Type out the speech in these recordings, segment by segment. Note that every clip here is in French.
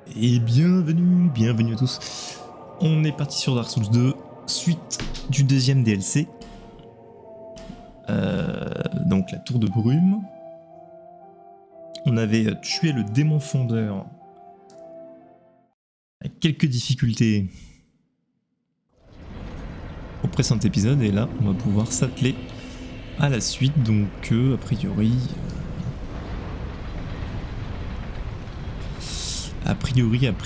Et bienvenue à tous. On est parti sur Dark Souls 2, suite du deuxième DLC. Donc la tour de brume. On avait tué le démon fondeur avec quelques difficultés au précédent épisode, et là on va pouvoir s'atteler à la suite. Donc a priori,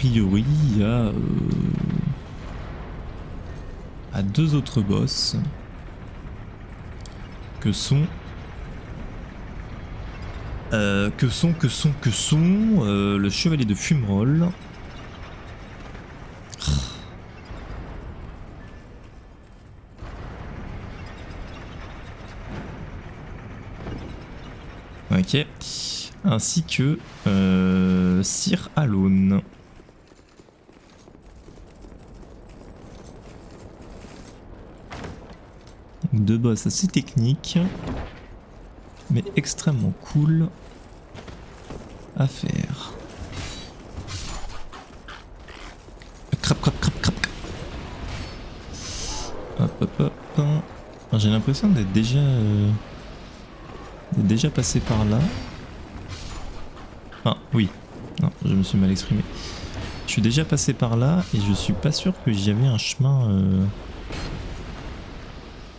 il y a deux autres boss que sont le chevalier de Fumerol. Ok. Ainsi que Sir Alone. Deux boss assez techniques, mais extrêmement cool à faire. Crap. Hop. J'ai l'impression d'être déjà passé par là. Ah oui, non, je me suis mal exprimé. Je suis déjà passé par là et je suis pas sûr que j'avais un chemin.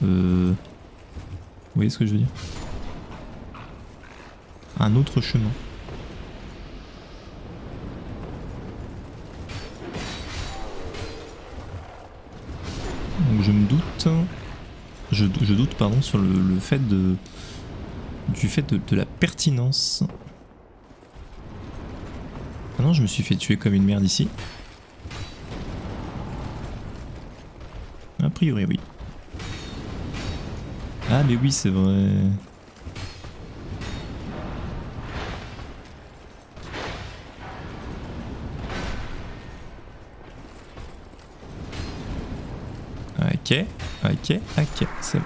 Vous voyez ce que je veux dire? Un autre chemin. Donc je me doute. Je doute pardon sur le fait de la pertinence. Ah non, je me suis fait tuer comme une merde ici. A priori oui. Ah mais oui c'est vrai. Ok, c'est bon.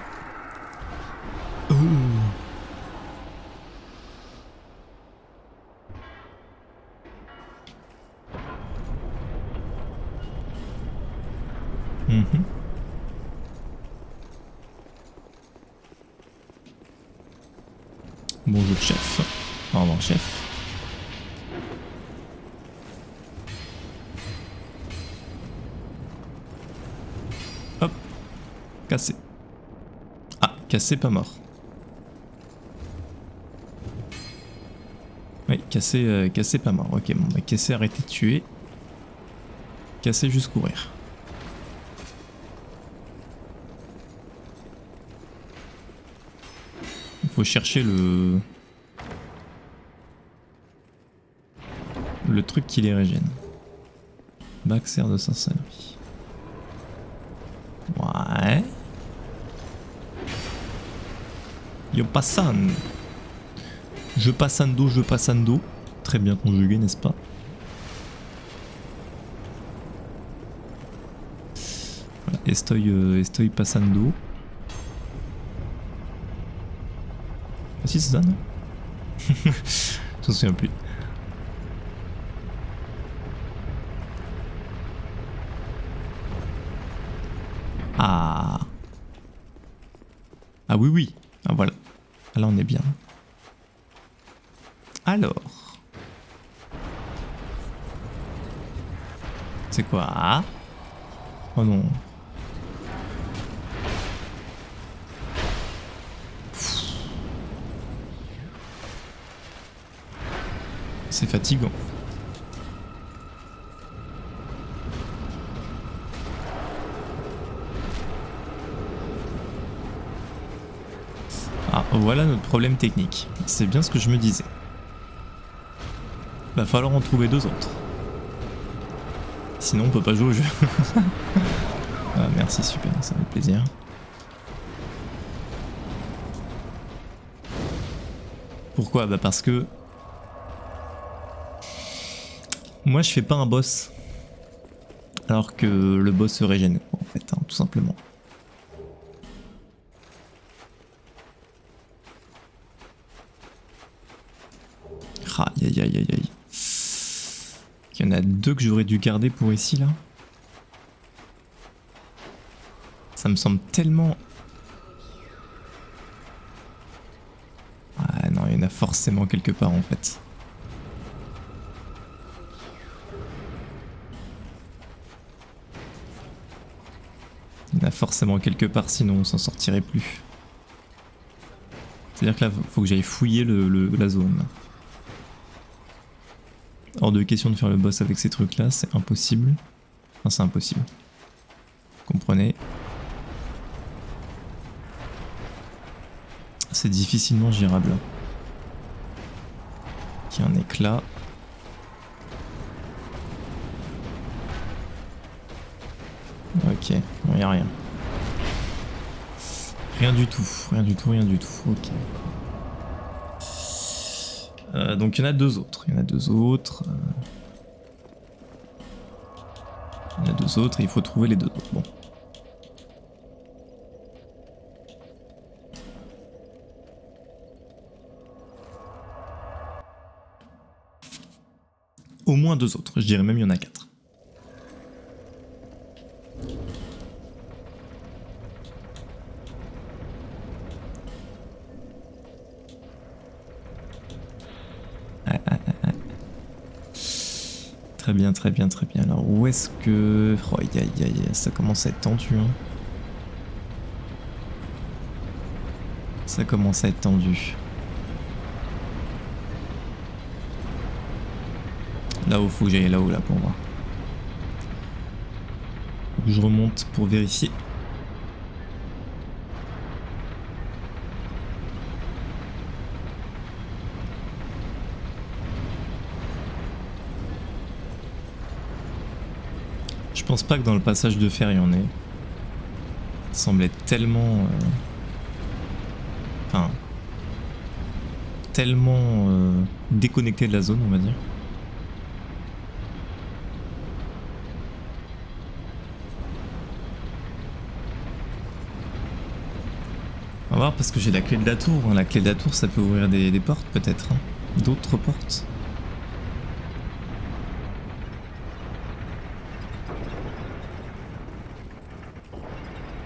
Oh. Bonjour chef. Au revoir chef. Hop. Cassé. Ah, cassé pas mort. Oui, cassé pas mort. Ok, bon bah cassé arrêtez de tuer. Cassé juste courir. Il faut chercher le truc qui les régène. Baxer de sorcellerie. Ouais. Yo passan. Je passando. Très bien conjugué, n'est-ce pas? Voilà, estoy passando. Ah si c'est ça, non? Je m'en souviens plus. Ah. Ah oui. Ah voilà. Là on est bien. Alors. C'est quoi? Ah. Oh non. C'est fatigant. Ah, voilà notre problème technique. C'est bien ce que je me disais. Va falloir en trouver deux autres. Sinon on peut pas jouer au jeu. Ah, merci, super, ça fait plaisir. Pourquoi? Bah parce que moi je fais pas un boss alors que le boss se régène en fait, hein, tout simplement. Aïe. Il y en a 2 que j'aurais dû garder pour ici là. Ça me semble tellement... Ah non, il y en a forcément quelque part en fait. Il y en a forcément quelque part, sinon on s'en sortirait plus. C'est-à-dire que là, faut que j'aille fouiller la zone. Hors de question de faire le boss avec ces trucs là, c'est impossible. Enfin, c'est impossible. Comprenez. C'est difficilement gérable. Il y a un éclat. Ok, bon, y a rien. Rien du tout, rien du tout, rien du tout. Ok. Donc il y en a 2 autres. Il y en a 2 autres. Il y en a 2 autres et il faut trouver les 2 autres. Bon. Au moins 2 autres. Je dirais même il y en a 4. Très bien, très bien, très bien. Alors où est-ce que... Oh, ça commence à être tendu. Hein. Ça commence à être tendu. Là-haut, faut que j'aille là-haut là pour voir. Faut que je remonte pour vérifier. Je pense pas que dans le passage de fer il y en ait. Ça semble être tellement... Enfin... Tellement déconnecté de la zone, on va dire. On va voir parce que j'ai la clé de la tour. La clé de la tour ça peut ouvrir des portes peut-être. Hein. D'autres portes.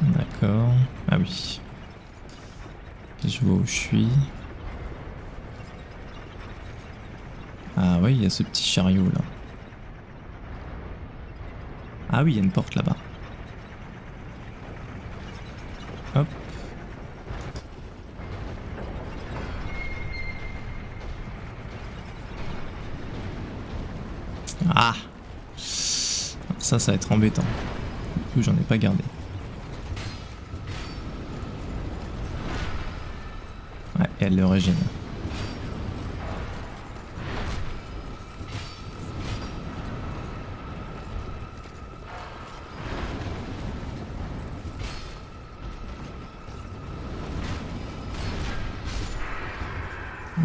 D'accord. Ah oui. Je vois où je suis. Ah oui, il y a ce petit chariot là. Ah oui, il y a une porte là-bas. Hop. Ah. Ça va être embêtant. Du coup, j'en ai pas gardé. Ouais, et elle le régène.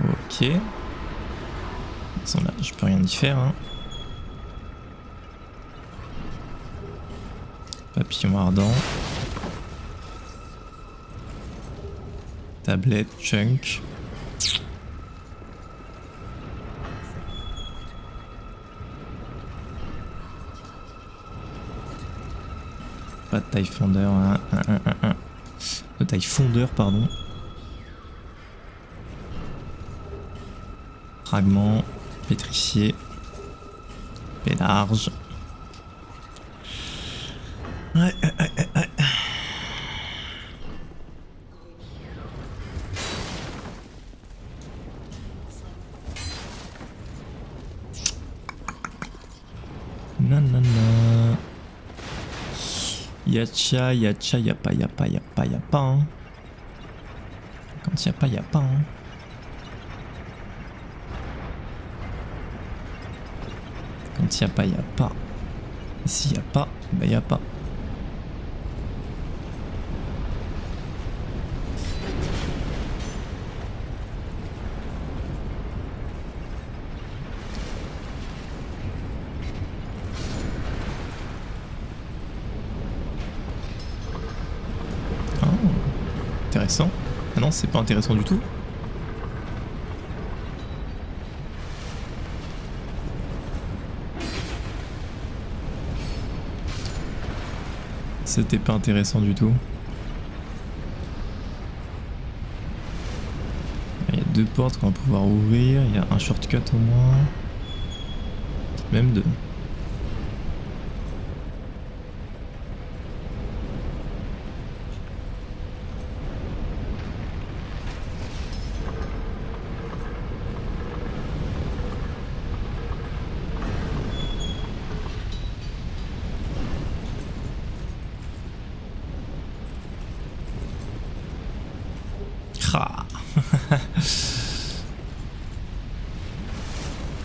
Ok. Là, je peux rien y faire. Hein. Papillon ardent. Tablette, chunk. Pas de taille fondeur. De taille fondeur, pardon. Fragment. Pétrifié. Pélarge. Ouais. Nanana. Yacha, y'a pas. Hein. Quand y'a pas. Hein. Quand y'a pas. Et s'il y a pas, bah y'a pas. Oh, intéressant. Ah non, c'est pas intéressant du tout. C'était pas intéressant du tout. Il y a 2 portes qu'on va pouvoir ouvrir, il y a un shortcut au moins. Même 2.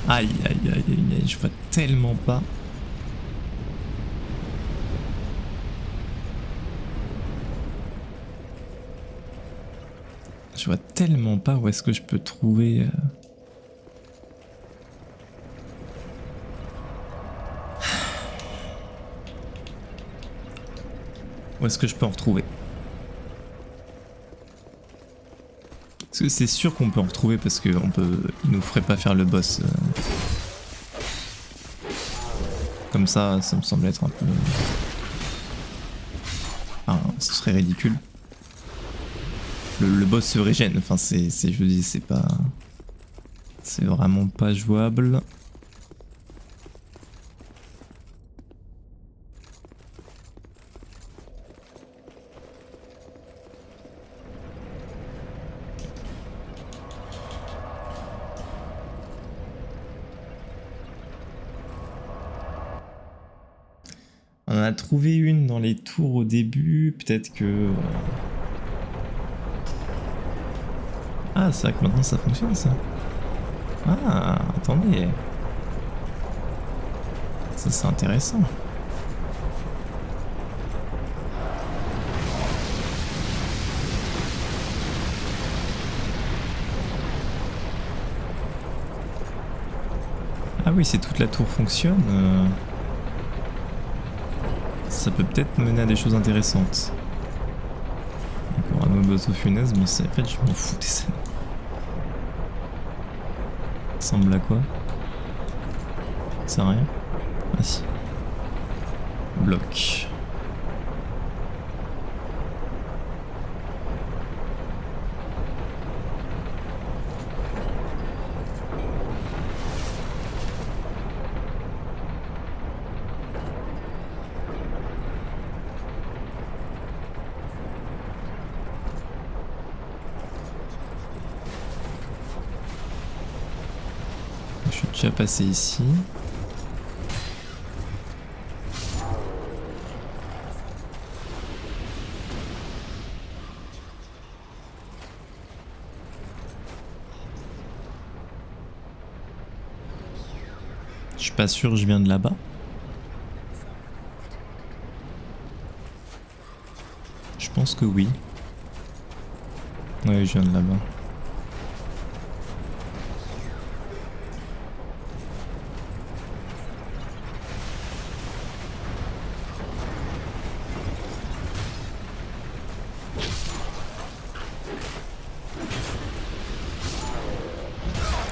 Aïe aïe aïe aïe aïe, je vois tellement pas. Je vois tellement pas où est-ce que je peux trouver... Où est-ce que je peux en retrouver? Parce que c'est sûr qu'on peut en retrouver parce que il nous ferait pas faire le boss. Comme ça me semble être un peu... Enfin, ce serait ridicule. Le boss se régène, enfin je dis, c'est pas... C'est vraiment pas jouable. On en a trouvé une dans les tours au début, peut-être que... Ah, c'est vrai que maintenant ça fonctionne ça. Ah, attendez. Ça c'est intéressant. Ah oui, si toute la tour fonctionne... Ça peut peut-être mener à des choses intéressantes. Encore un oiseau funeste, mais en fait je m'en fous des scènes. Ça ressemble à quoi? Ça sert à rien? Ah si. Bloc. Je suis déjà passé ici. Je suis pas sûr, je viens de là-bas. Je pense que oui. Ouais, je viens de là-bas.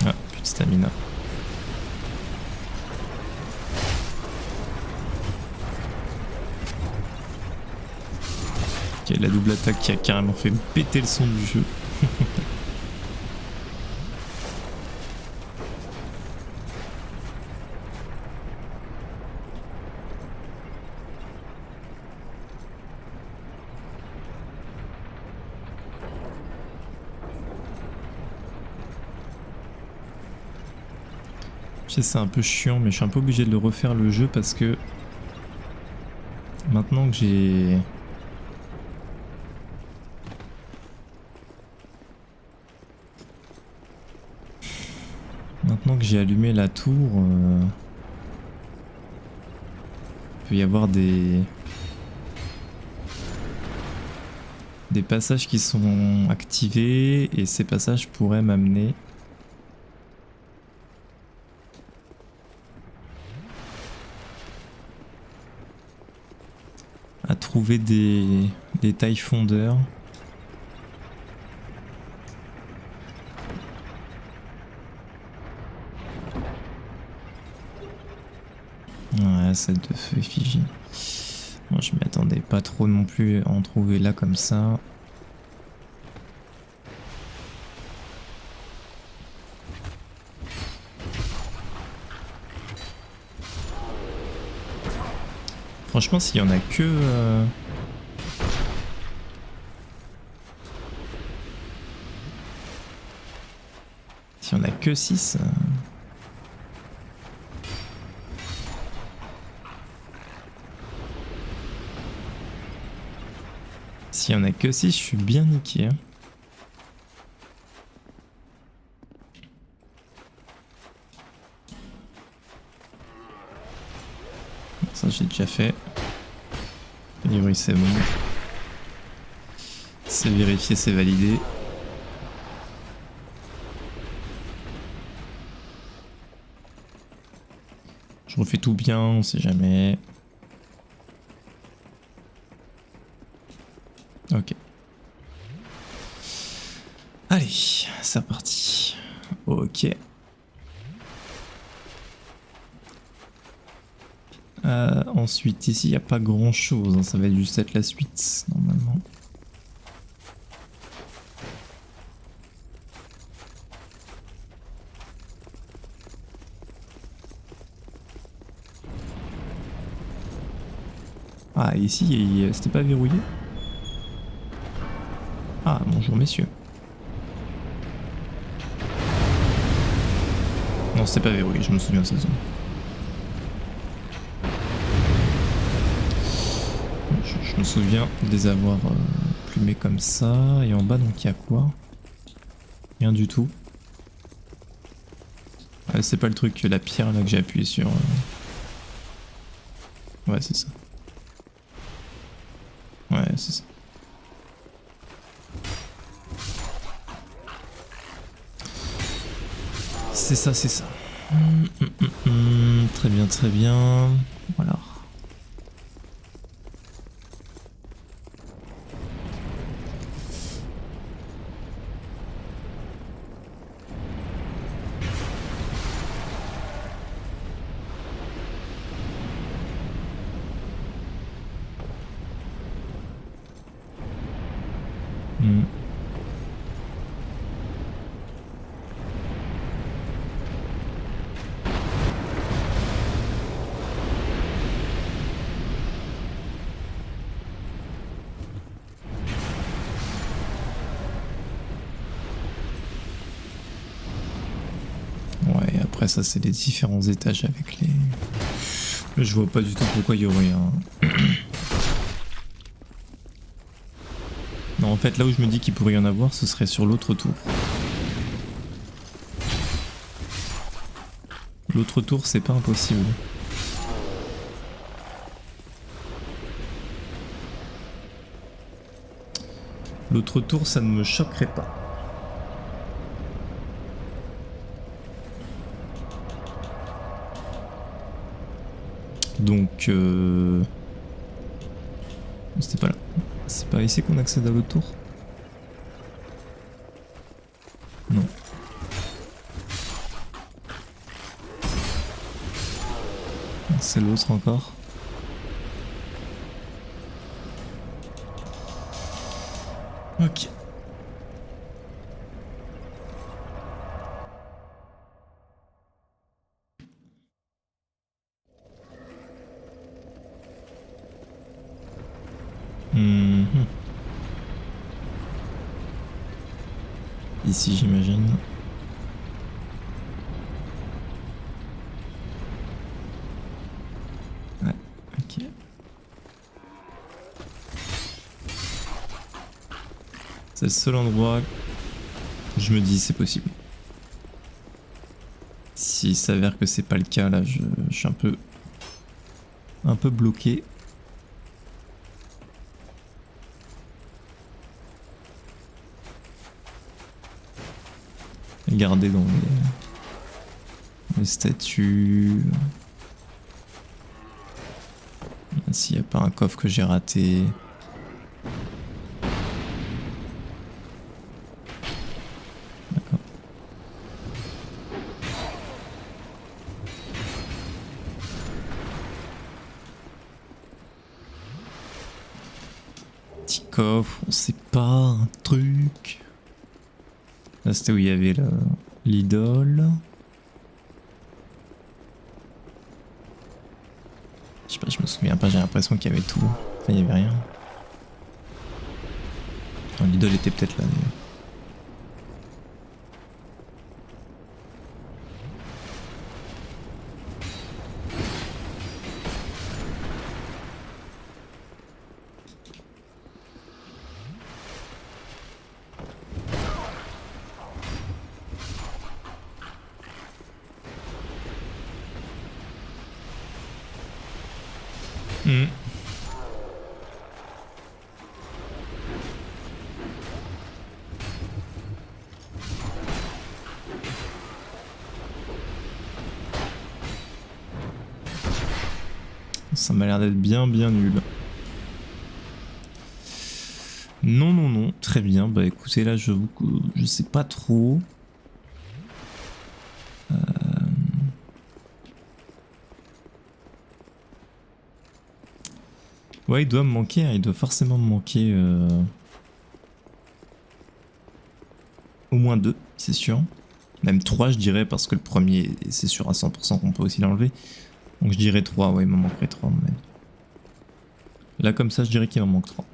Ah, plus de stamina. Ok, la double attaque qui a carrément fait péter le son du jeu. Je sais, c'est un peu chiant, mais je suis un peu obligé de le refaire le jeu parce que maintenant que j'ai... Maintenant que j'ai allumé la tour, il peut y avoir des passages qui sont activés et ces passages pourraient m'amener à trouver des tailles fondeurs. Ouais, celle de feu effigie. Bon, je m'y attendais pas trop non plus à en trouver là comme ça. Franchement, s'il y en a que... S'il y en a que 6... S'il y en a que 6, je suis bien niqué. Hein. Ça, j'ai déjà fait. Oui, c'est bon. C'est vérifié, c'est validé. Je refais tout bien, on sait jamais. Ok. Allez, c'est parti. Ok. Ensuite, ici, il n'y a pas grand chose. Hein. Ça va juste être la suite, normalement. Ah, ici, c'était pas verrouillé? Ah, bonjour messieurs. Non, c'était pas verrouillé, je me souviens de cette zone. Je me souviens de les avoir plumés comme ça. Et en bas, donc, il y a quoi? Rien du tout. C'est pas le truc, la pierre là que j'ai appuyé sur. Ouais, c'est ça. Ouais, c'est ça. C'est ça, c'est ça. Très bien, très bien. Voilà. Ouais, après ça c'est les différents étages avec les... Je vois pas du tout pourquoi il y aurait un... Non, en fait là où je me dis qu'il pourrait y en avoir, ce serait sur l'autre tour. L'autre tour c'est pas impossible. L'autre tour ça ne me choquerait pas. Donc c'était pas là. C'est pas ici qu'on accède à l'autre tour? Non. C'est l'autre encore. Ok. Ici j'imagine. Ouais, ok. C'est le seul endroit où je me dis c'est possible. S'il s'avère que c'est pas le cas, là je suis un peu bloqué. Regarder dans les statues. S'il n'y a pas un coffre que j'ai raté. D'accord. Petit coffre, on sait pas, un truc. Là c'était où il y avait l'idole. Je sais pas, je me souviens pas, j'ai l'impression qu'il y avait tout. Enfin, il y avait rien. L'idole était peut-être là d'ailleurs. Ça m'a l'air d'être bien nul. Non, non, non, très bien. Bah écoutez, là je sais pas trop. Ouais, il doit me manquer, hein, il doit forcément me manquer au moins 2, c'est sûr. Même 3 je dirais, parce que le premier, c'est sûr à 100% qu'on peut aussi l'enlever. Donc je dirais 3, ouais, il m'en manquerait 3 à mon avis. Là comme ça, je dirais qu'il m'en manque 3.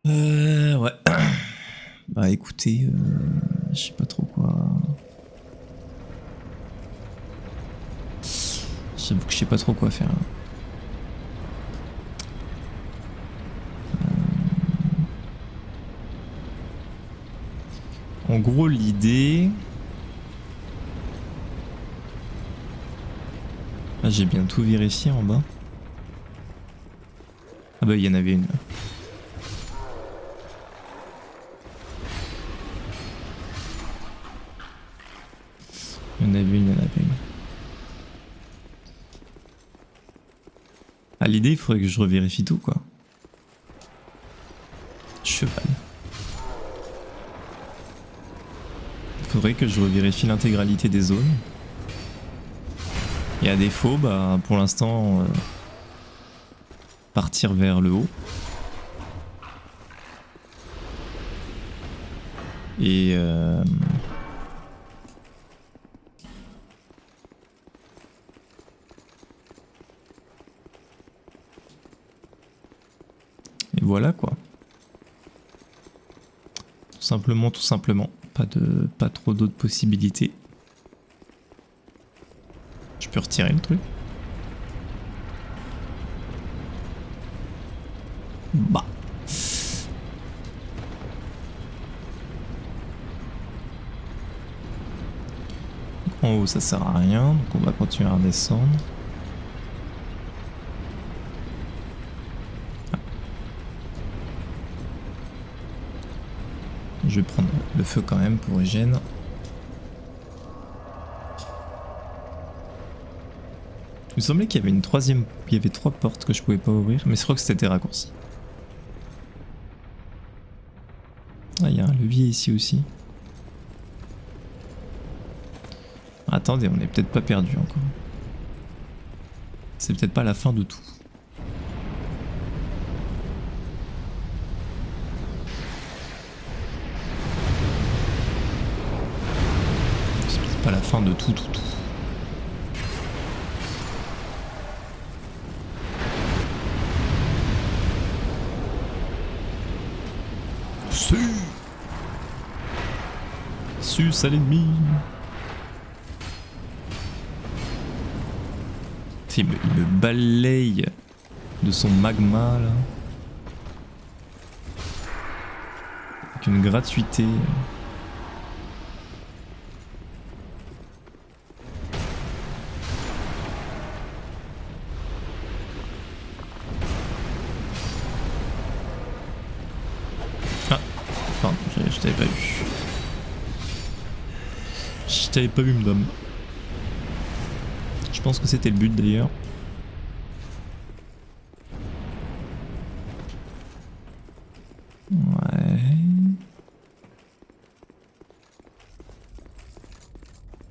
Ouais. Bah écoutez, je sais pas trop quoi. J'avoue que je sais pas trop quoi faire. En gros, l'idée... Ah, j'ai bien tout vérifié en bas. Ah bah il y en avait une. Il y en avait une, il y en avait une. Ah, l'idée, il faudrait que je revérifie tout, quoi. Cheval. Il faudrait que je revérifie l'intégralité des zones. Et à défaut, bah, pour l'instant, partir vers le haut. Et voilà quoi. Tout simplement, tout simplement. Pas trop d'autres possibilités. Je peux retirer le truc. Bah. En haut ça sert à rien, donc on va continuer à redescendre. Ah. Je vais prendre le feu quand même pour hygiène. Il me semblait qu'il y avait une troisième... Il y avait 3 portes que je pouvais pas ouvrir, mais je crois que c'était raccourci. Ah, il y a un levier ici aussi. Attendez, on n'est peut-être pas perdu encore. C'est peut-être pas la fin de tout. C'est peut-être pas la fin de tout. Sus à l'ennemi. Il me balaye de son magma là. Avec une gratuité. Ah, pardon, je t'avais pas vu. Je t'avais pas vu, madame. Je pense que c'était le but d'ailleurs. Ouais.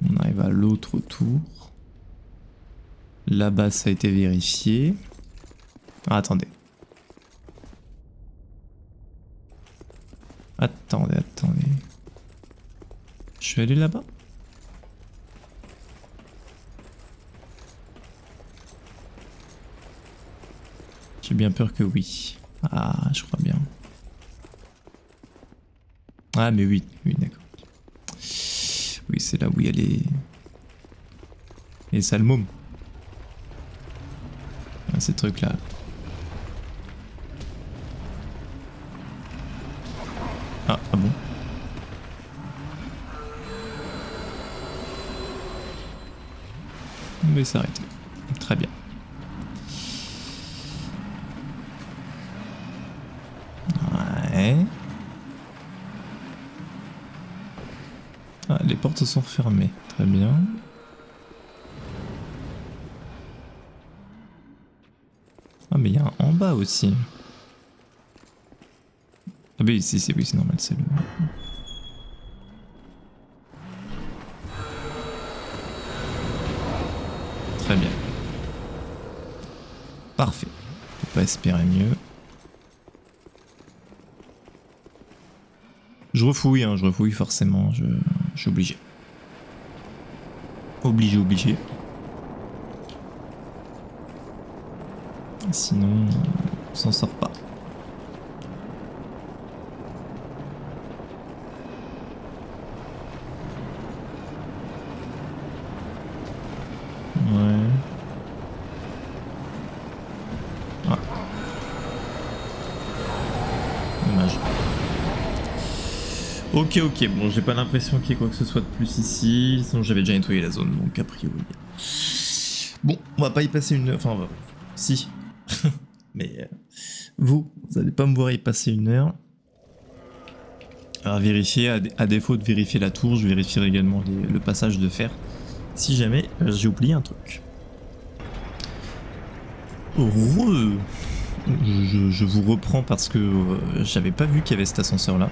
On arrive à l'autre tour. Là-bas, ça a été vérifié. Ah, attendez. Attendez. Je vais aller là-bas? J'ai bien peur que oui. Ah, je crois bien. Ah, mais oui, d'accord. Oui, c'est là où il y a les sales mômes. Ah, ces trucs-là. Ah bon? On va s'arrêter. Très bien. Ouais. Ah, les portes sont fermées. Très bien. Ah, mais il y a un en bas aussi. Ah, bah oui, c'est normal, c'est le. Très bien. Parfait. On peut pas espérer mieux. Je refouille forcément, je suis obligé. Obligé. Sinon, on s'en sort pas. Ouais. Ah. Dommage. Ok, bon, j'ai pas l'impression qu'il y ait quoi que ce soit de plus ici, sinon j'avais déjà nettoyé la zone, donc a priori. Bon, on va pas y passer une heure, enfin, si. Mais vous allez pas me voir y passer une heure. Alors vérifier, à défaut de vérifier la tour, je vérifierai également le passage de fer, si jamais j'ai oublié un truc. Heureux. Je vous reprends parce que j'avais pas vu qu'il y avait cet ascenseur là.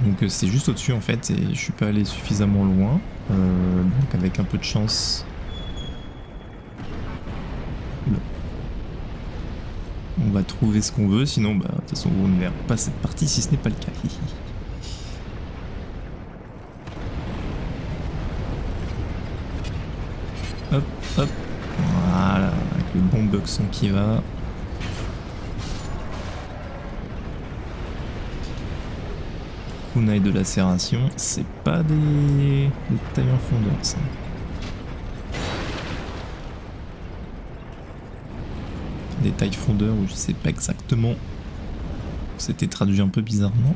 Donc c'est juste au-dessus en fait et je suis pas allé suffisamment loin. Donc avec un peu de chance. Oula. On va trouver ce qu'on veut, sinon bah de toute façon on ne verra pas cette partie si ce n'est pas le cas. Hop, hop. Voilà, avec le bon boxon qui va. Kunai de lacération, c'est pas des tailles en fondeur ça. Des tailles fondeurs où je sais pas exactement. C'était traduit un peu bizarrement.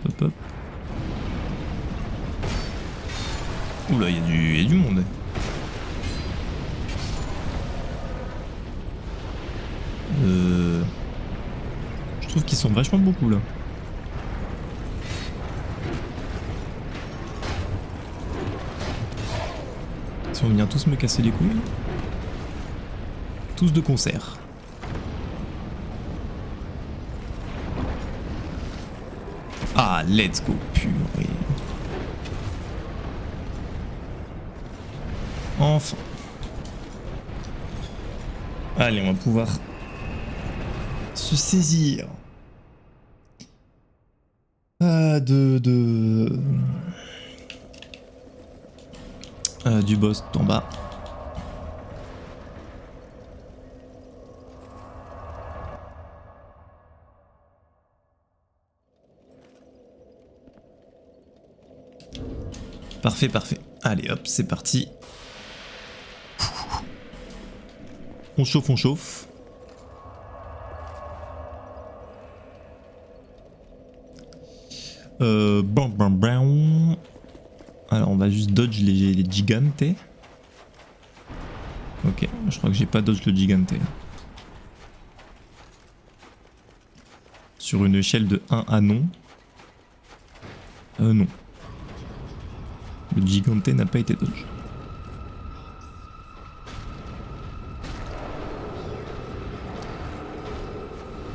Hop hop. Oula, il y a du monde. Je trouve qu'ils sont vachement beaucoup là. Si on vient tous me casser les couilles. Tous de concert. Ah, let's go, purée. Enfin. Allez, on va pouvoir se saisir du boss en bas. Parfait. Allez hop, c'est parti. On chauffe. Bon. Alors on va juste dodge les gigantes. Ok, je crois que j'ai pas dodge le gigante. Sur une échelle de 1 à non. Non. Le gigante n'a pas été dodge.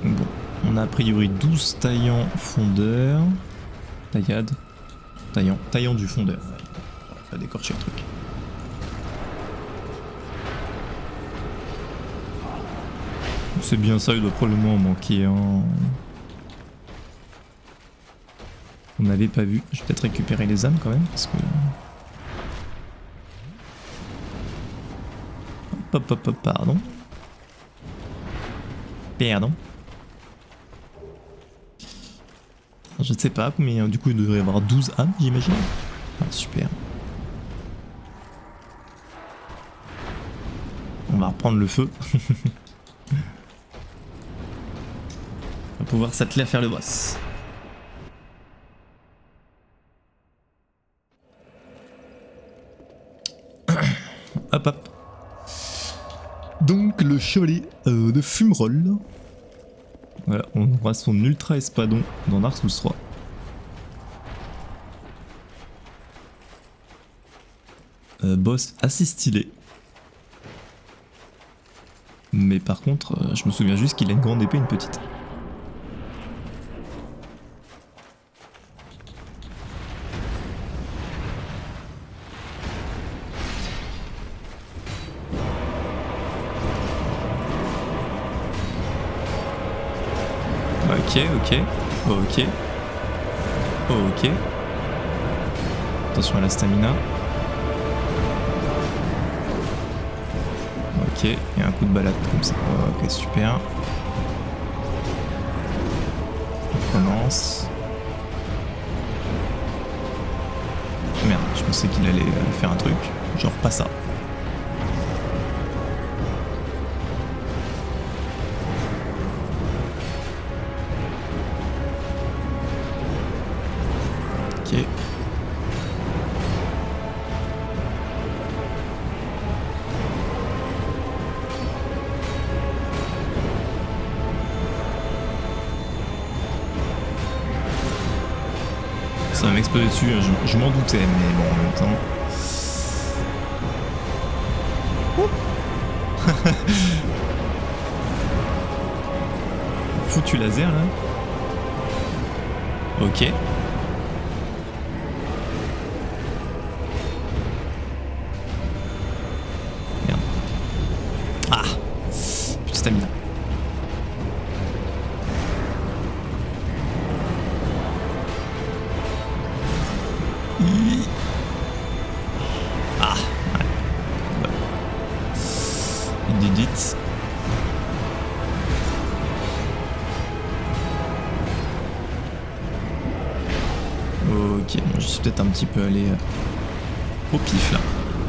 Bon, on a a priori 12 taillants fondeurs. Taillades. Taillant du fondeur. On va décorcher le truc. C'est bien ça, il doit probablement en manquer un. On n'avait pas vu. Je vais peut-être récupérer les âmes quand même parce que. Hop, pardon. Pardon. Je ne sais pas, mais du coup il devrait y avoir 12 âmes, j'imagine. Ah, super. On va reprendre le feu. On va pouvoir s'atteler à faire le boss. Hop. Donc le chevalier de Fumerol. Voilà, on aura son ultra espadon dans Dark Souls 3. Boss assez stylé. Mais par contre, je me souviens juste qu'il a une grande épée et une petite. Ok. Attention à la stamina. Ok, et un coup de balade comme ça. Ok, super. On commence. Merde, je pensais qu'il allait faire un truc. Genre pas ça. Ok. Ça va m'exploser dessus, je m'en doutais, mais bon, en même temps. Foutu laser là. Ok. Merde. Ah, plus de stamina. Ah, ouais. Il dit dit. Ok, bon, je suis peut-être un petit peu allé au pif là.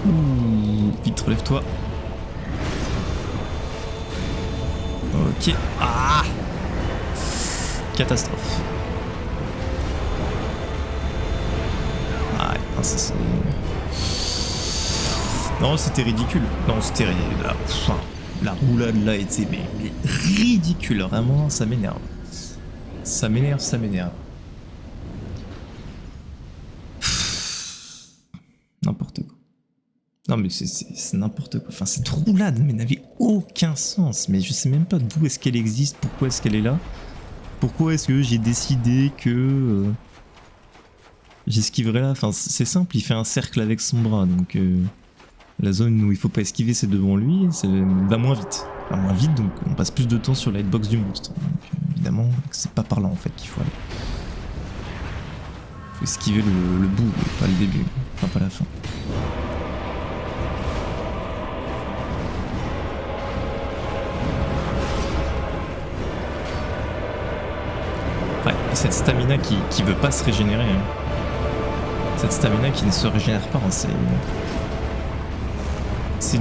Ouh, vite, relève-toi. Ok. Ah, catastrophe. Ah ouais, non, ça c'est... Non, c'était ridicule. Non, c'était ridicule. La roulade là était mais ridicule. Vraiment, ça m'énerve. Ça m'énerve. N'importe quoi. Non mais c'est n'importe quoi. Enfin, cette roulade mais n'avait aucun sens. Mais je sais même pas d'où est-ce qu'elle existe, pourquoi est-ce qu'elle est là. Pourquoi est-ce que j'ai décidé que j'esquiverais là. Enfin, c'est simple, il fait un cercle avec son bras, donc la zone où il faut pas esquiver c'est devant lui, ça va moins vite. Enfin, moins vite, donc on passe plus de temps sur la hitbox du monstre. Donc évidemment, c'est pas par là en fait qu'il faut aller. Faut esquiver le bout, pas le début, enfin pas la fin. Ouais, et cette stamina qui veut pas se régénérer. Hein. Cette stamina qui ne se régénère pas, hein, c'est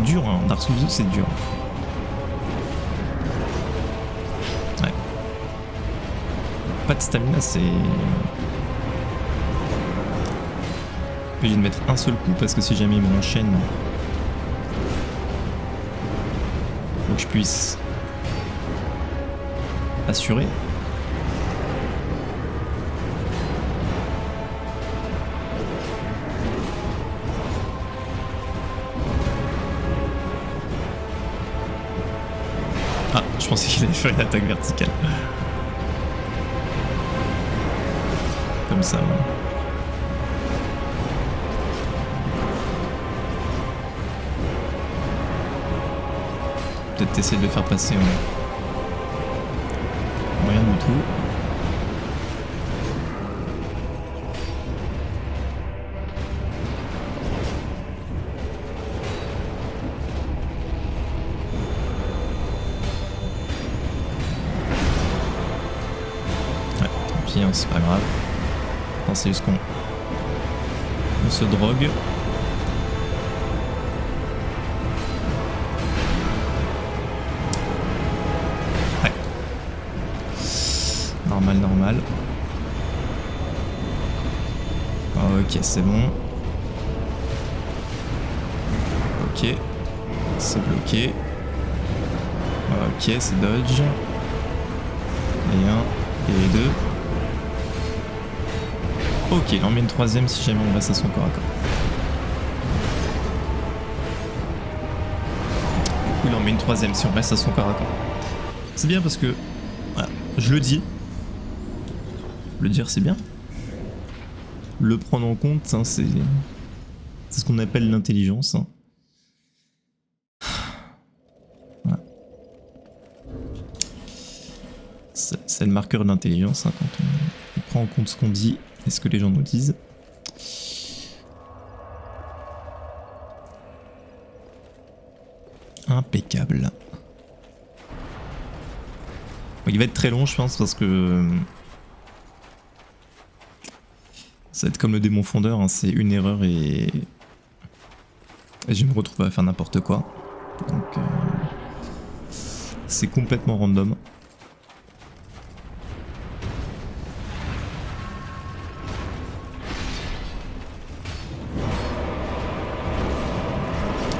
dur, hein. Dark Souls 2 c'est dur. Ouais. Pas de stamina, c'est... Obligé de mettre un seul coup parce que si jamais il m'enchaîne, faut que je puisse assurer. Ah, je pensais qu'il allait faire une attaque verticale. Comme ça, voilà. peut-être essayer de le faire passer en rien du tout. Ouais, tant pis, hein, c'est pas grave. C'est juste qu'on se drogue. Ouais. Normal. Ok, c'est bon. Ok. C'est bloqué. Ok, c'est dodge. Et un, et deux. Ok, il en met une troisième si jamais on reste à son corps à corps. Il en met une troisième si on reste à son corps à corps. C'est bien parce que, voilà, je le dis. Le dire, c'est bien. Le prendre en compte, hein, c'est ce qu'on appelle l'intelligence. Hein. Voilà. C'est le marqueur de l'intelligence, hein, quand on prend en compte ce qu'on dit et ce que les gens nous disent. Impeccable. Bon, il va être très long, je pense, parce que ça va être comme le démon fondeur, hein, c'est une erreur et je vais me retrouver à faire n'importe quoi. Donc c'est complètement random.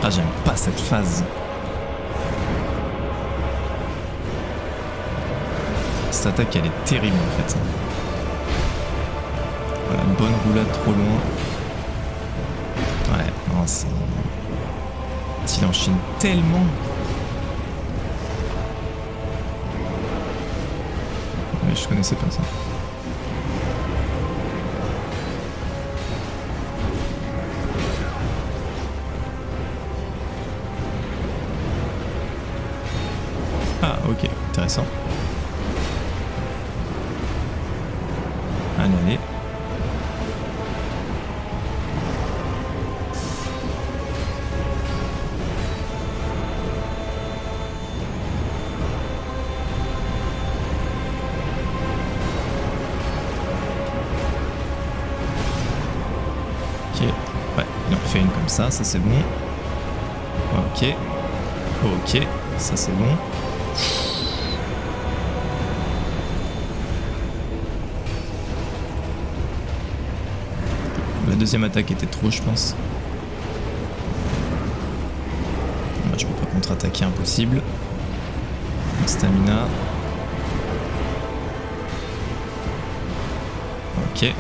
Ah, j'aime pas cette phase. Cette attaque, elle est terrible en fait. Voilà, bonne roulade trop loin. Ouais, non, c'est... Il enchaîne tellement. Mais je connaissais pas ça. Ah, ok, intéressant. Allez. Ok, ouais, il en fait une comme ça c'est bon. Ok, ça c'est bon. La deuxième attaque était trop, je pense. Moi, je peux pas contre-attaquer, impossible. Stamina. Ok.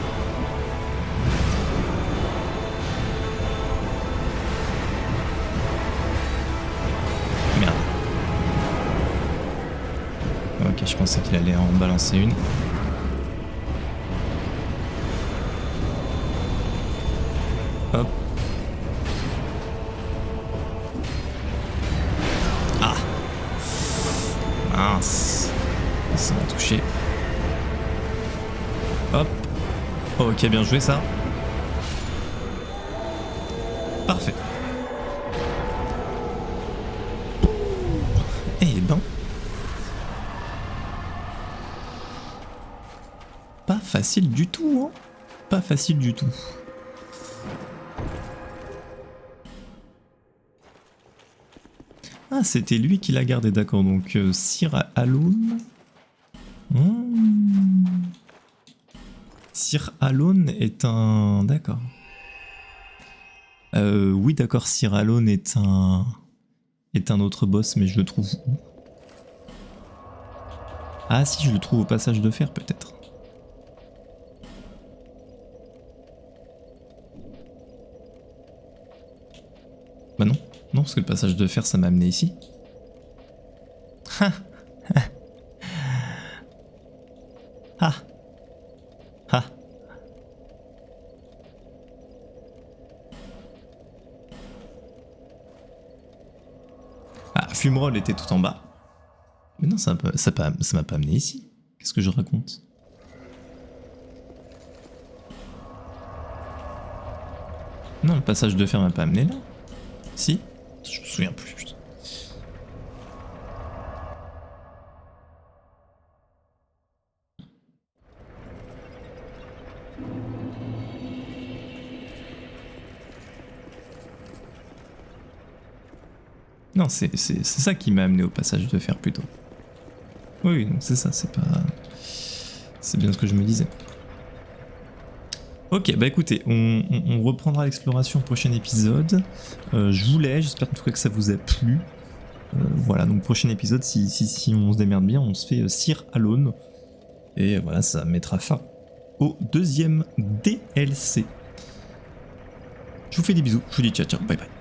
Merde. Ok, je pensais qu'il allait en balancer une. Hop. Ah. Mince. Ça m'a touché. Hop. Ok, bien joué ça. Parfait. Eh ben. Pas facile du tout, hein. Pas facile du tout. Ah, c'était lui qui l'a gardé, d'accord. Donc, Sir Alone. Sir Alone est un... D'accord. Oui, d'accord, Sir Alone est un autre boss, mais je le trouve où? Ah si, je le trouve au passage de fer, peut-être. Bah non. Non, parce que le passage de fer, ça m'a amené ici. Ha. Ha. Ha. fumerolles étaient tout en bas. Mais non, ça m'a pas amené ici. Qu'est-ce que je raconte? Non, le passage de fer m'a pas amené là. Si? Je me souviens plus, putain. Non, c'est ça qui m'a amené au passage de fer plutôt. Oui, donc c'est ça, c'est pas... C'est bien ce que je me disais. Ok, bah écoutez, on reprendra l'exploration au prochain épisode. Je voulais, j'espère en tout cas que ça vous a plu. Voilà, donc prochain épisode, si on se démerde bien, on se fait Sir Alone. Et voilà, ça mettra fin au deuxième DLC. Je vous fais des bisous, je vous dis ciao ciao, bye bye.